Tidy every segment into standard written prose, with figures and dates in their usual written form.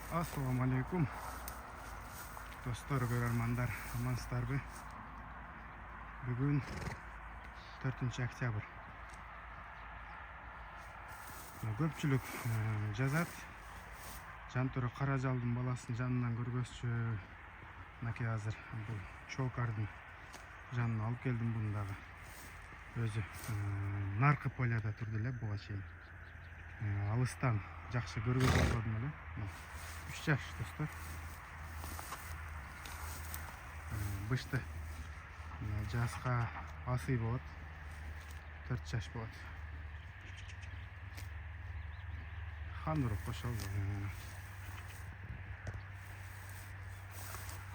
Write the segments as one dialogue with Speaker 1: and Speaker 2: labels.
Speaker 1: Assalamu alaikum dostlar, görөрmanдар, амансыздарбы? Бүгүн 4-октябрь. Көпчүлүк жазат. Жантуру Каражалдын баласын жанынан көргөзчү. Мынакей азыр бул Чоокардын жанына алып келдим. Буну дагы өзү наркы поляда турду эле буга чейин. Алыстан жакшы көргөзүп койдум эле. 3 жаш достор. Бышты жаска асый болот. 4 жаш болот. Хандуруп кошол.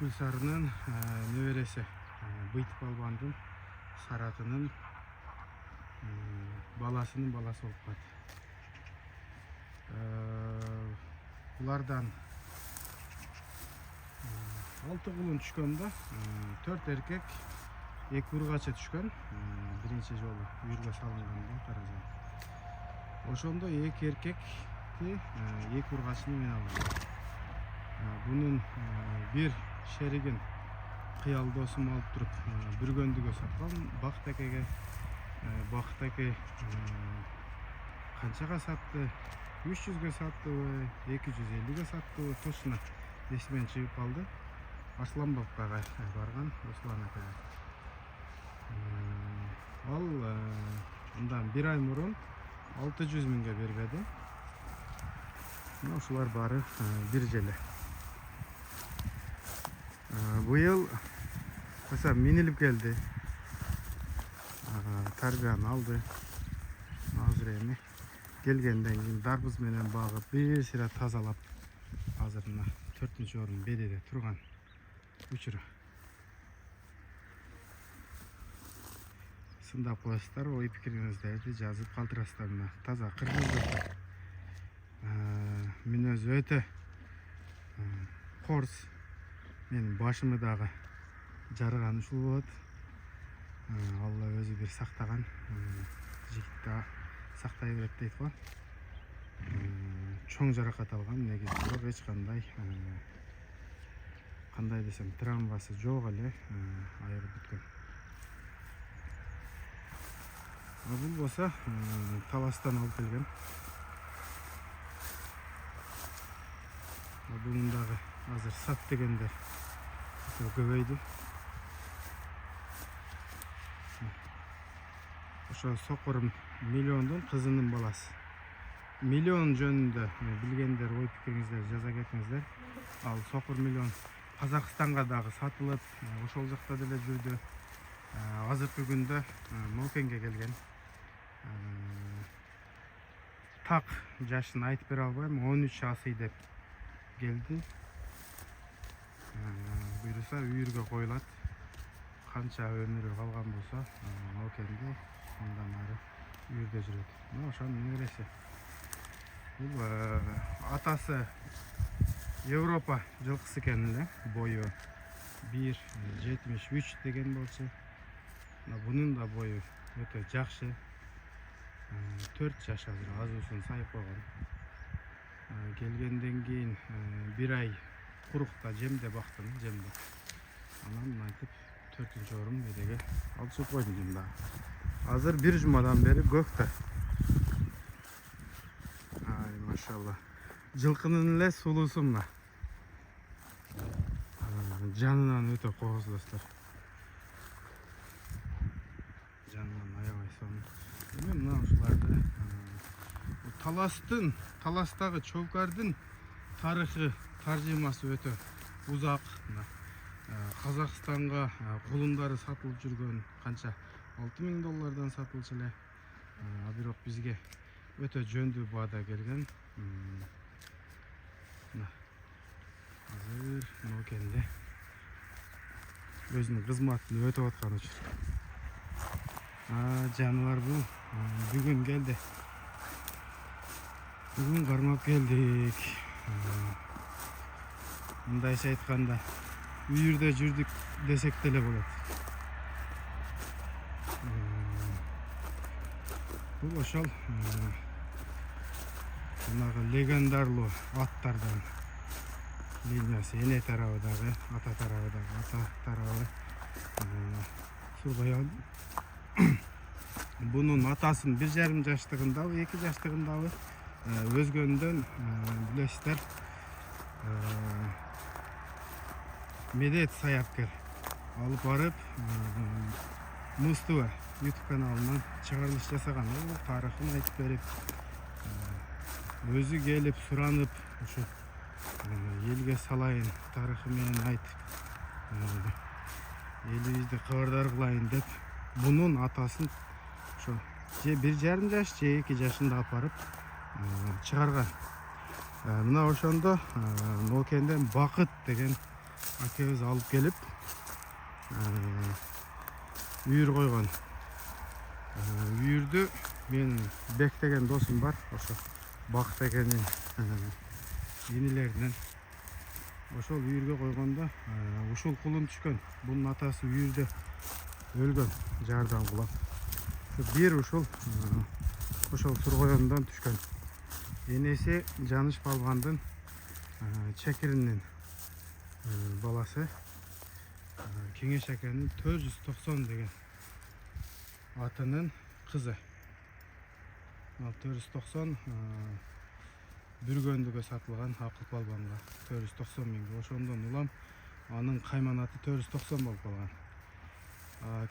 Speaker 1: Гүлсарынын небереси Быйтып Албандын Саратынын баласынын баласы болуп калат. Булардан 6 кулун түшкөн да, 4 эркек, 2 ургачы түшкөн. Биринчи жолу үйүргө салынганда Каражал. Ошондо 2 эркекти 2 ургачыны мен алган. Бунун бир шеригин кыял досум алып туруп бүргөндүгө саткан. Бактаке канчага сатты? 300ге саттыбы, 250ге саттыбы? Точно эсимен чыгып калды. Арсланбапка барган Руслан ака. Ал мындан 1 ай мурун 600 миңге бербеди. Ушулар баары бир желе. Быйыл кыса минилип келди. Тарбияны алды. Азыр эми келгенден кийин дарбыз менен багып, бир сыйра тазалап, азыр мына 4-орун бериде турган учуру. Сындап коесуздар, ой пикириңиздерди жазып калтырасыздар. Мына таза кыргыздар. Мүнөзү өтө корс. Менин башымы дагы жарган ушул болот. Алла өзү бир сактаган. Жигитти сактай берет дейт го. Чоң жаракат алган, негизи бирок эч кандай десем, травмасы жок эле, айыгы бүткөн. Бул болсо Таластан алып келген. Bunun dagы азыр сат дегендер көбөйдү. Ошо Сокур Миллиондун кызынын баласы. Миллион жөнүндө билгендер ой пикириңиздерди жаза кетиңиздер. Ал Сокур Миллион Казакстанга дагы сатылып, ошол жакта деле жүрдү. Азыркы күндө Мокенге келген. Так жашын айтып бере албайм, 13 асый деп geldi. Buyursa үйүргө коюлат. Канча өмүрү калган болсо, Мокенде андан ары үйүрдө жүрөт. Мына ошонун небереси. Бул атасы Европа жылкысы экен эле. Бою 1,73 деген болчу. Бунун да бою өтө жакшы. 4 жаш азыр азуусун сайып койгон. Келгенден кийин 1 ай курукта жемде бактым, жемде. Анан айтып 4-орун береге алып койдум жумда. Азыр 1 жумадан бери көктө. Ай, машалла. Жылкынын эле сулуусу мына. Жанынан өтө кооз достор. Жанынан аябай сонун. Эми мына ушуларды Таластагы Чоокардын тарыхы, таржымасы өтө узак. Казакстанга кулундары сатылып жүргөн, канча $6000 сатылчу эле. Бирок бизге өтө жөндүү баада келген. Азыр Мокенде өзүнүн кызматын өтөп аткан учур. Жаныбар бул бүгүн келди. Бүгүн кармап келдик. Мындайча айтканда үйүрдө жүрдүк десек деле болот. Бул ошол легендарлуу аттардан линиясы, эне тарабы дагы, ата тарабы дагы, ата тарабы Сургоян. Bunun атасын 1,5 жаштыгындабы, 2 жаштыгындабы өзгөндөн билесиздер, медет саяпкер алып барып Мустуа YouTube каналынан чыгарылыш жасаган. Ол тарыхын айтып берип, өзү келип суранып, ошо элге салайын, тарыхы менен айтып, элибизди кабардар кылайын деп, бунун атасын ошо же 1,5 жаш, же 2 жашында алып барып чыгарган. Мына ошондо Нокенден Бакыт деген акебиз алып келип үйүр койгон. Үйүрдү мен Бек деген досум бар, ошо Бакыт экенин инилеринен. Ошол үйүргө койгондо ушул кулун түшкөн. Бунун атасы үйүрдө өлгөн, жаардан кулап. Бир ушул ошол Сургояндон түшкөн. Энеси Жаныш Балбандын чекиринин баласы. Кеңеш акенин 490 деген атынын кызы. 490 бүргөндүгө сатылган Акыл Балбанга 490 миңге. Ошондон улам анын кайманаты 490 болуп калган.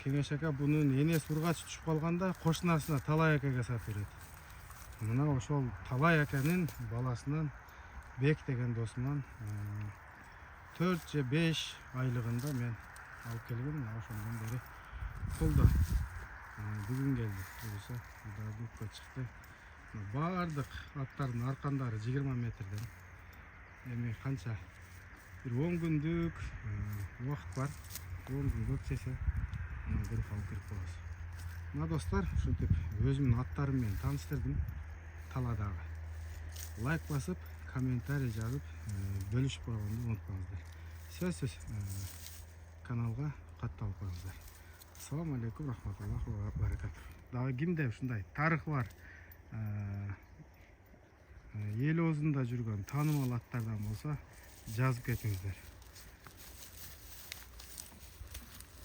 Speaker 1: Кеңеш ака бунун энеси ургач түшүп калганда кошунасына Талай акеге сатып берет. Мына ошол Талай акенин баласынан Бек деген досуман 4 же 5 айлыгында мен алып келген. Ошондон бери колдо бүгүн келди. Буюрса дагы чыкты. Бардык аттардын аркандары 20 метрден. Эми канча бир 10 күндүк убакыт бар. 10 күн көчсөсө групп алып кирип коебуз. Мына достор, ушинтип өзүмдүн аттарым менен тааныштырдым таладагы. Лайк басып, комментарий жазып, бөлүшүп койгонду унутпаңыздар. Сөзсүз каналга катталып коюңуздар. Ассаламу алейкум, рахматуллахи ва баракатух. Дагы кимде ушундай тарыхы бар, эл оозунда жүргөн таанымал аттардан болсо жазып кетиңиздер.